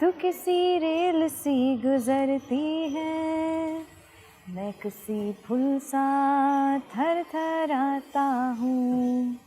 तू किसी रेल सी गुजरती है, मैं किसी फूल सा थर थर आता हूँ.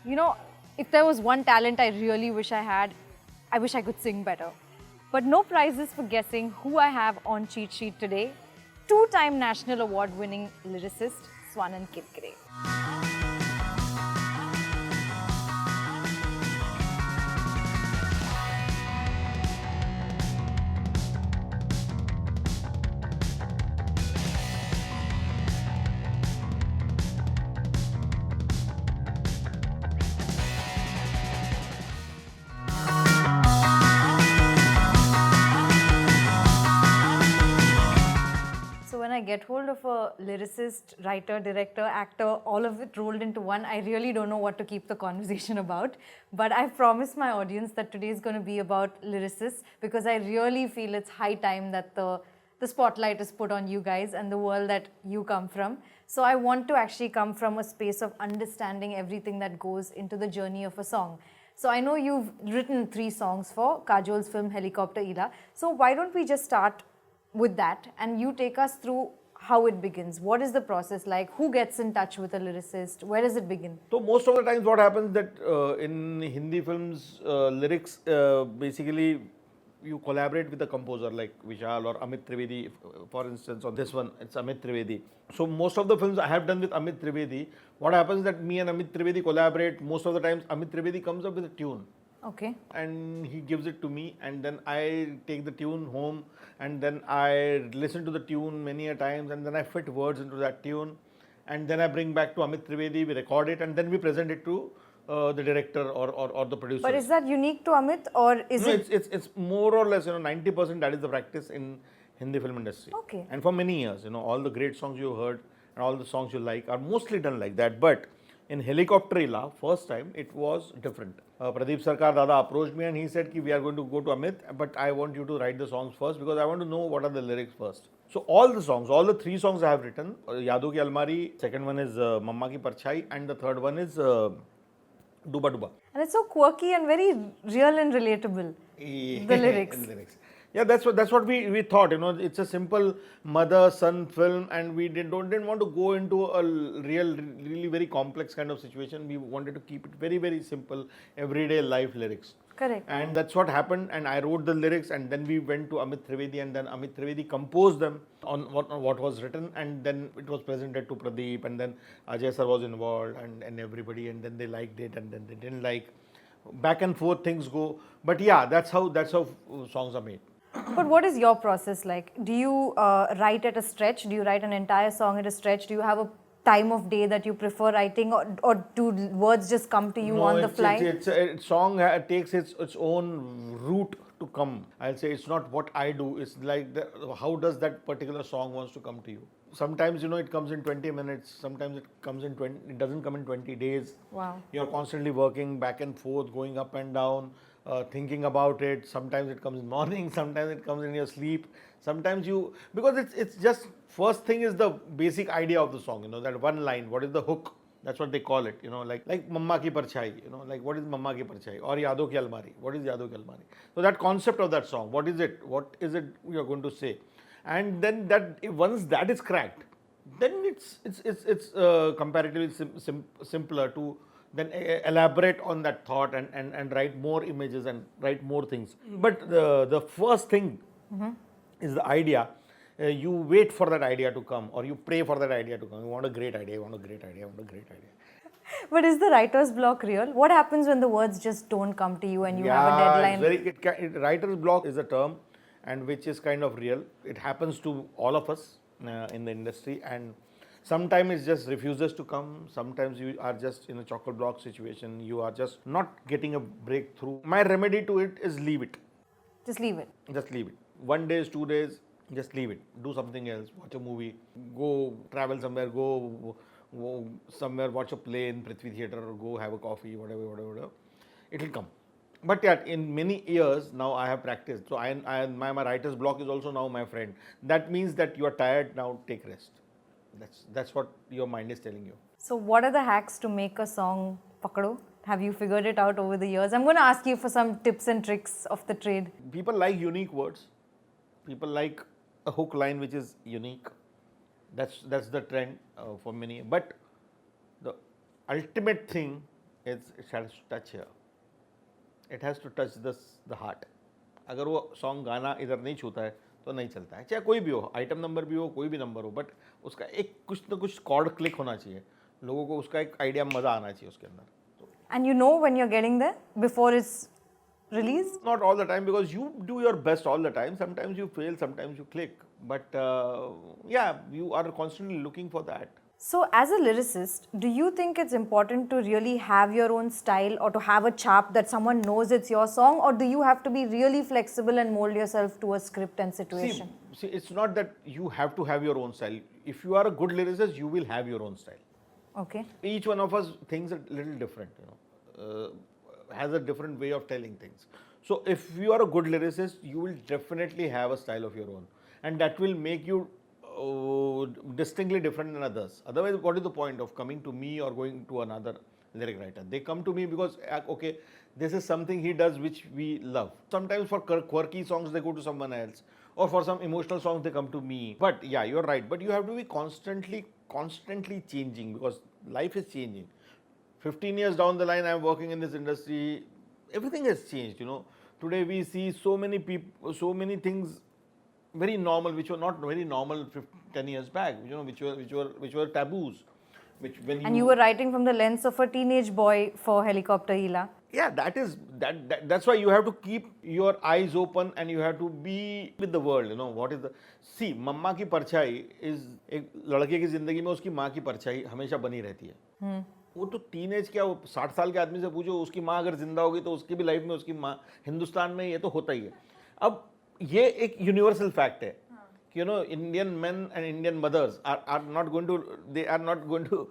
You know, if there was one talent I really wish I had, I wish I could sing better. But no prizes for guessing who I have on cheat sheet today. Two-time national award-winning lyricist Swanand Kirkire. So when I get hold of a lyricist, writer, director, actor, all of it rolled into one, I really don't know what to keep the conversation about. But I've promised my audience that today is going to be about lyricists because I really feel it's high time that the spotlight is put on you guys and the world that you come from. So I want to actually come from a space of understanding everything that goes into the journey of a song. So I know you've written 3 songs for Kajol's film Helicopter Eela. So why don't we just start with that and you take us through how it begins. What is the process like? Who gets in touch with a lyricist? Where does it begin? So most of the times what happens that in Hindi films, lyrics basically you collaborate with the composer like Vishal or Amit Trivedi, for instance, on this one it's Amit Trivedi. So most of the films I have done with Amit Trivedi, what happens that me and Amit Trivedi collaborate. Most of the times Amit Trivedi comes up with a tune. Okay. And he gives it to me, and then I take the tune home, and then I listen to the tune many a times, and then I fit words into that tune, and then I bring back to Amit Trivedi, we record it, and then we present it to the director or the producer. But is that unique to Amit or is No, it? it's more or less 90% that is the practice in Hindi film industry. Okay. And for many years, all the great songs you heard and all the songs you like are mostly done like that. But in Helicopter Eela, first time it was different. Pradeep Sarkar Dada approached me and he said ki we are going to go to Amit, but I want you to write the songs first because I want to know what are the lyrics first. So all the songs, all the 3 songs I have written, Yadon Ki Almari, second one is Mamma Ki Parchai, and the third one is Duba Duba. And it's so quirky and very real and relatable. The lyrics. Yeah, that's what we thought. It's a simple mother-son film, and we didn't want to go into a really very complex kind of situation. We wanted to keep it very, very simple, everyday life lyrics. Correct. And that's what happened. And I wrote the lyrics, and then we went to Amit Trivedi, and then Amit Trivedi composed them on what was written, and then it was presented to Pradeep, and then Ajay sir was involved, and everybody, and then they liked it, and then they didn't like. Back and forth things go, but yeah, that's how songs are made. But what is your process like? Do you write at a stretch? Do you write an entire song at a stretch? Do you have a time of day that you prefer writing, or do words just come to you on the fly? It's song takes its own route to come. I'll say it's not what I do. It's like how does that particular song wants to come to you. Sometimes it comes in 20 minutes. Sometimes it comes in 20. It doesn't come in 20 days. Wow. You're constantly working back and forth, going up and down, thinking about it. Sometimes it comes in morning. Sometimes it comes in your sleep. Sometimes because it's just first thing is the basic idea of the song. That one line. What is the hook? That's what they call it. Like Mamma Ki Parchai. Like what is Mamma Ki Parchai? Or Yadon Ki Almari. What is Yadon Ki Almari? So that concept of that song. What is it? What is it you're going to say? And then once that is cracked, then it's comparatively simpler to then elaborate on that thought and write more images and write more things. But the first thing is the idea. You wait for that idea to come, or you pray for that idea to come. You want a great idea, you want a great idea, you want a great idea. But is the writer's block real? What happens when the words just don't come to you and you have a deadline? Writer's block is a term, and which is kind of real. It happens to all of us in the industry, and sometimes it just refuses to come. Sometimes you are just in a chocolate block situation. You are just not getting a breakthrough. My remedy to it is leave it. Just leave it. Just leave it. 1 day, 2 days, just leave it. Do something else. Watch a movie. Go travel somewhere. Go somewhere. Watch a play in Prithvi Theatre, or go have a coffee. Whatever. It will come. But yeah, in many years now I have practiced. So my writer's block is also now my friend. That means that you are tired now. Take rest. That's what your mind is telling you. So what are the hacks to make a song pakdo? Have you figured it out over the years? I'm going to ask you for some tips and tricks of the trade. People like unique words. People like a hook line which is unique. That's the trend for many. But the ultimate thing is it has to touch here. It has to touch the heart. अगर वो song गाना इधर नहीं छूता है तो नहीं चलता है, चाहे कोई भी हो, आइटम नंबर भी हो, कोई भी नंबर हो, बट उसका एक कुछ ना कुछ कॉर्ड क्लिक होना चाहिए, लोगों को उसका एक आइडिया मज़ा आना चाहिए उसके अंदर. And you know when you're getting there before it's released? Not all the time, because you do your best all the time. Sometimes you fail, sometimes you click. But yeah, you are constantly looking for that. So, as a lyricist, do you think it's important to really have your own style or to have a chap that someone knows it's your song, or do you have to be really flexible and mold yourself to a script and situation? See, it's not that you have to have your own style. If you are a good lyricist, you will have your own style. Okay. Each one of us thinks a little different, has a different way of telling things. So if you are a good lyricist, you will definitely have a style of your own, and that will make you distinctly different than others. Otherwise, what is the point of coming to me or going to another lyric writer? They come to me because, okay, this is something he does which we love. Sometimes for quirky songs, they go to someone else, or for some emotional songs, they come to me. But yeah, you're right. But you have to be constantly changing, because life is changing. 15 years down the line, I'm working in this industry, everything has changed, Today we see so many people, so many things very normal, which were not very normal 10 years back, which were taboos. And you were writing from the lens of a teenage boy for Helicopter Eela. Yeah, that's why you have to keep your eyes open and you have to be with the world, what is the... See, मम्मा की परछाई is एक लड़के की जिंदगी में उसकी माँ की परछाई हमेशा बनी रहती है. वो तो टीनेज क्या, वो 60 साल के आदमी से पूछो, उसकी माँ अगर जिंदा होगी तो उसकी भी लाइफ में उसकी माँ, हिंदुस्तान में ये तो होता ही है. अब ये एक यूनिवर्सल फैक्ट है कि Indian men and Indian mothers are not going to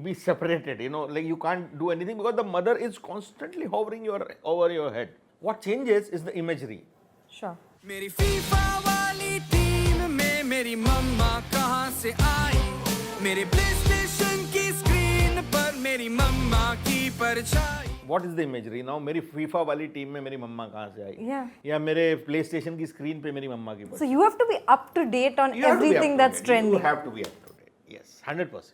be separated, like you can't do anything because the mother is constantly hovering over your head. What changes is the imagery. Sure. मेरी FIFA वाली team में मेरी मम्मा कहाँ से आई, मेरे PlayStation की screen पर मेरी मम्मा की परछाई. What is the imagery now? मेरी फीफा वाली टीम में मेरी मम्मा कहाँ से आई? Yeah. या मेरे प्ले स्टेशन की स्क्रीन पे मेरी मम्मा की. So you have to be up to date on everything that's trending. You have to be up to date. Yes, 100%.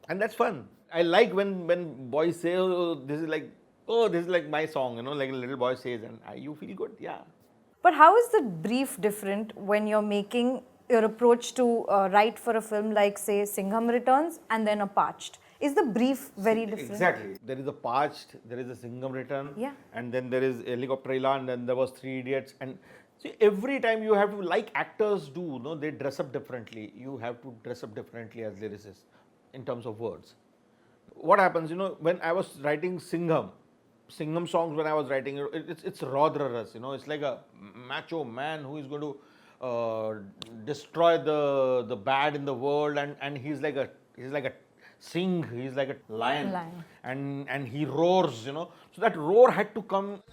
And that's fun. I like when boys say, oh, this is like my song, like a little boy says, and you feel good. Yeah. But how is the brief different when you're making your approach to write for a film like, say, Singham Returns and then a Parched? Is the brief very different? Exactly. There is a Parched, there is a Singham Return, yeah, and then there is Helicopter Eela, and then there was Three Idiots. And see, every time you have to, like actors do, they dress up differently. You have to dress up differently as lyricists in terms of words. What happens, when I was writing Singham songs, when I was writing, it's Raudraras, it's like a macho man who is going to destroy the bad in the world, and he's like a Singh, he's like a lion. And he roars, so that roar had to come.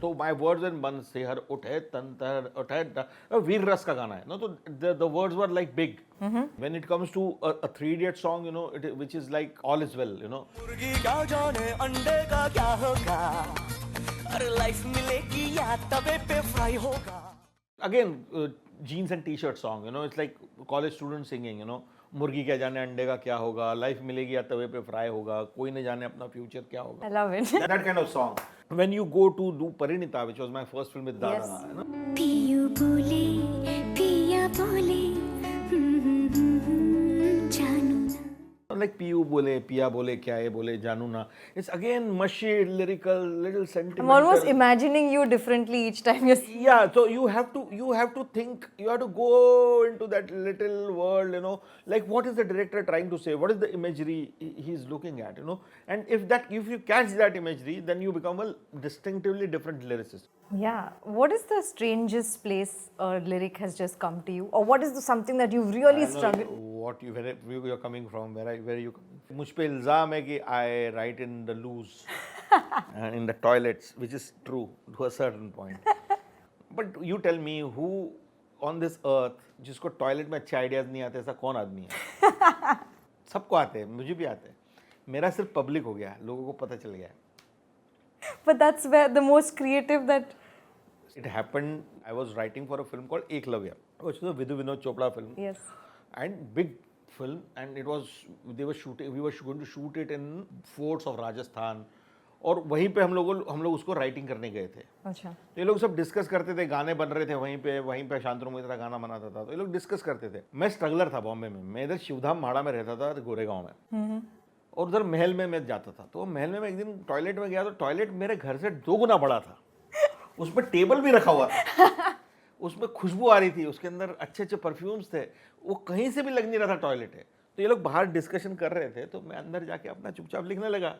So my words and ban sehar uthe tantar uthe Veer Ras ka gana hai. So the words were like big. When it comes to a Three Idiot song, which is like Aal Izz Well, Again, jeans and t-shirt song, it's like college students singing, मुर्गी क्या जाने अंडे का क्या होगा, life मिलेगी या तवे पे फ्राई होगा, कोई नहीं जाने अपना फ्यूचर क्या होगा. I love it. That kind of song. When you go to do Parinita, which was my first film with Dada, Yes. पियू बोले पिया बोले जानू ना. like Piyu bole, Piya bole, kya ye bole, janu na. It's again mushy, lyrical, little sentimental. I'm almost imagining you differently each time you're singing. Yeah, so you have to think, you have to go into that little world, like what is the director trying to say, what is the imagery he's looking at, and if you catch that imagery, then you become a distinctively different lyricist. Yeah. What is the strangest place a lyric has just come to you? Or what is something that you've really struggled? Where you're coming from, where are you coming from? मुझ पे इल्जाम है कि I write in the loos, in the toilets, which is true to a certain point. But you tell me, who on this earth जिसको toilet में अच्छे ideas नहीं आते, ऐसा कौन आदमी है? सबको आते हैं, मुझे भी आते हैं, मेरा सिर्फ पब्लिक हो गया, लोगों को पता चल गया. But that's where the most creative that. It happened, I was writing for a film called Eklavya, which was a Vidhu Vinod Chopra film. Yes. And big film, and it was, we were going to shoot it in forts of Rajasthan. और वहीं पे हम लोग उसको writing करने गए थे. अच्छा. तो ये लोग सब डिस्कस करते थे, गाने बन रहे थे वहीं पे शांतनु मोहित्रा गाना बनाता था, तो ये लोग डिस्कस करते थे. मैं स्ट्रगलर था बॉम्बे में, मैं इधर शिवधाम माड़ा में रहता था, गोरेगांव में, और उधर महल में मैं जाता था. तो महल में मैं एक दिन टॉयलेट में गया, तो टॉयलेट मेरे घर से 2 गुना बड़ा था, उसमें टेबल भी रखा हुआ था, उसमें खुशबू आ रही थी, उसके अंदर अच्छे अच्छे परफ्यूम्स थे, वो कहीं से भी लग नहीं रहा था टॉयलेट है. तो ये लोग बाहर डिस्कशन कर रहे थे, तो मैं अंदर जाके अपना चुपचाप लिखने लगा.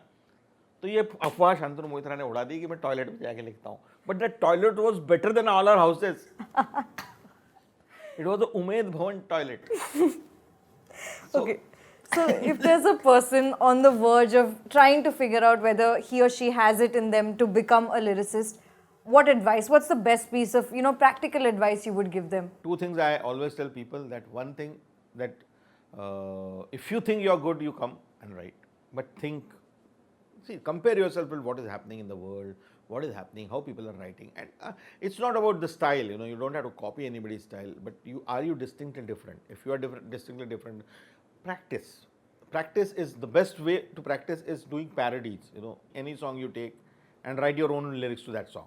तो ये अफवाह शांतनु मोहित्रा ने उड़ा दी कि मैं टॉयलेट में जाके लिखता हूँ, but that toilet was better than all our houses. It was the Umaid Bhawan toilet. Okay. So if there's a person on the verge of trying to figure out whether he or she has it in them to become a lyricist, what advice, what's the best piece of, practical advice you would give them? 2 things I always tell people. That one thing, that if you think you're good, you come and write, but compare yourself with what is happening in the world, what is happening, how people are writing, and it's not about the style, you don't have to copy anybody's style, but are you distinctly different? If you are distinctly different, practice is the best way to practice is doing parodies. Any song you take and write your own lyrics to that song.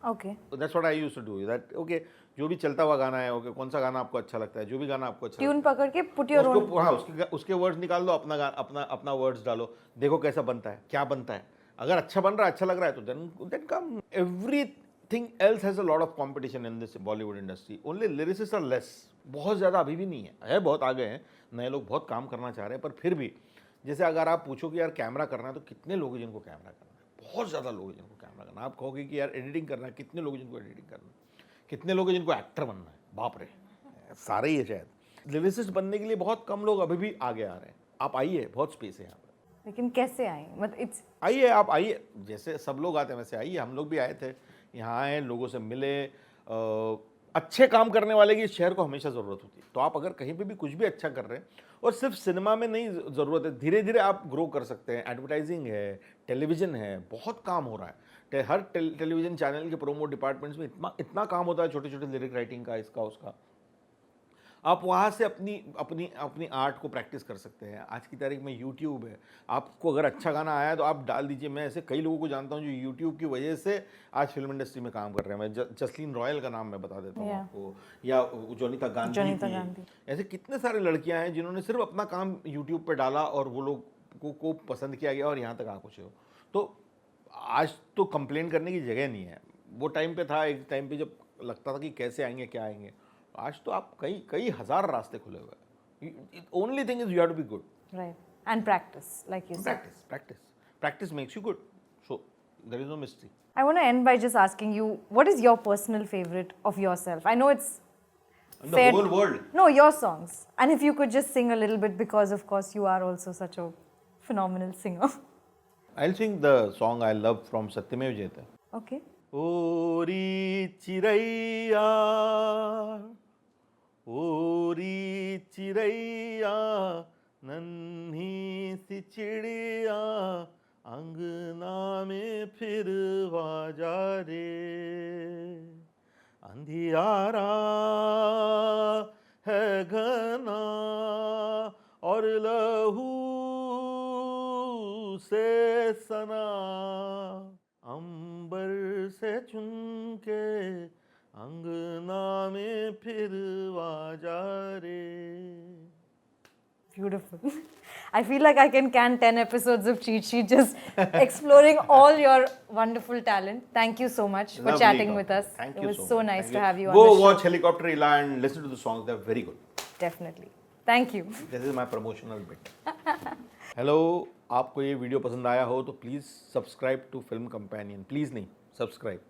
Okay. So that's what I used to do. That okay, जो भी चलता हुआ गाना है, okay, कौन सा गाना आपको अच्छा लगता है, जो भी गाना आपको अच्छा ट्यून पकड़ के पुट योर ओन. हाँ, उसके वर्ड्स निकाल दो, अपना वर्ड्स डालो, देखो कैसा बनता है, क्या बनता है. अगर अच्छा बन रहा है, अच्छा लग रहा है, तो then come. Everything else has a lot of competition in this Bollywood industry. Only lyricists are less. बहुत ज़्यादा अभी भी नहीं है, बहुत आगे हैं, नए लोग बहुत काम करना चाह रहे हैं, पर फिर भी जैसे अगर आप पूछो कि यार कैमरा करना है, तो कितने लोग हैं जिनको कैमरा करना है? बहुत ज़्यादा लोग हैं जिनको कैमरा करना है. आप कहोगे कि यार एडिटिंग करना है, कितने लोग जिनको एडिटिंग करना है? कितने लोग हैं जिनको एक्टर बनना है? बाप रे, सारे ही है शायद. लिरिसिस्ट बनने के लिए बहुत कम लोग अभी भी आगे आ रहे हैं. आप आइए, बहुत स्पेस है यहाँ पर. लेकिन कैसे आए? मतलब आइए, आप आइए, जैसे सब लोग आते हैं वैसे आइए. हम लोग भी आए थे, यहाँ आए, लोगों से मिले. अच्छे काम करने वाले की इस शहर को हमेशा ज़रूरत होती है. तो आप अगर कहीं पे भी कुछ भी अच्छा कर रहे हैं, और सिर्फ सिनेमा में नहीं ज़रूरत है, धीरे धीरे आप ग्रो कर सकते हैं. एडवर्टाइजिंग है, टेलीविज़न है, बहुत काम हो रहा है. हर टेलीविज़न चैनल के प्रोमो डिपार्टमेंट्स में इतना काम होता है, छोटे छोटे लिरिक राइटिंग का, इसका उसका. आप वहाँ से अपनी आर्ट को प्रैक्टिस कर सकते हैं. आज की तारीख में यूट्यूब है, आपको अगर अच्छा गाना आया तो आप डाल दीजिए. मैं ऐसे कई लोगों को जानता हूँ जो यूट्यूब की वजह से आज फिल्म इंडस्ट्री में काम कर रहे हैं. मैं जसलीन रॉयल का नाम मैं बता देता हूँ आपको, या जोनिता गांधी. ऐसे कितने सारे लड़कियाँ हैं जिन्होंने सिर्फ अपना काम यूट्यूब पर डाला और वो लोग को पसंद किया गया और यहाँ तक आ कुछ हो. तो आज तो कंप्लेन करने की जगह नहीं है. वो टाइम पे था, एक टाइम पे जब लगता था कि कैसे आएंगे, क्या आएंगे. आज तो आप कई हजार रास्ते खुले हुए हैं. Only thing is you have to be good. Right. And practice, like you said. Practice makes you good. So there is no mystery. I want to end by just asking you, what is your personal favorite of yourself? I know it's In the whole world. No, your songs. And if you could just sing a little bit, because of course you are also such a phenomenal singer. I'll sing the song I love from Satyamev Jayate. Okay. ओरी चिरैया, ओरी चिरैया, नन्ही सी चिड़िया, अंगना में फिर जा रे. अंधियारा है घना और लहू से सना, अंबर से चुनके अंगना में फिर जा रे. Beautiful. I feel like I can can 10 episodes of Cheat Sheet just exploring all your wonderful talent. Thank you so much for Lovely chatting talk. with us. Thank it you was so so much. nice Thank to you. have you on Go the show. watch Helicopter Eela and listen to the songs. They're very good. Definitely. Thank you. This is my promotional bit. Hello, आपको ये video पसंद आया हो तो please subscribe to film companion. Please नहीं, subscribe.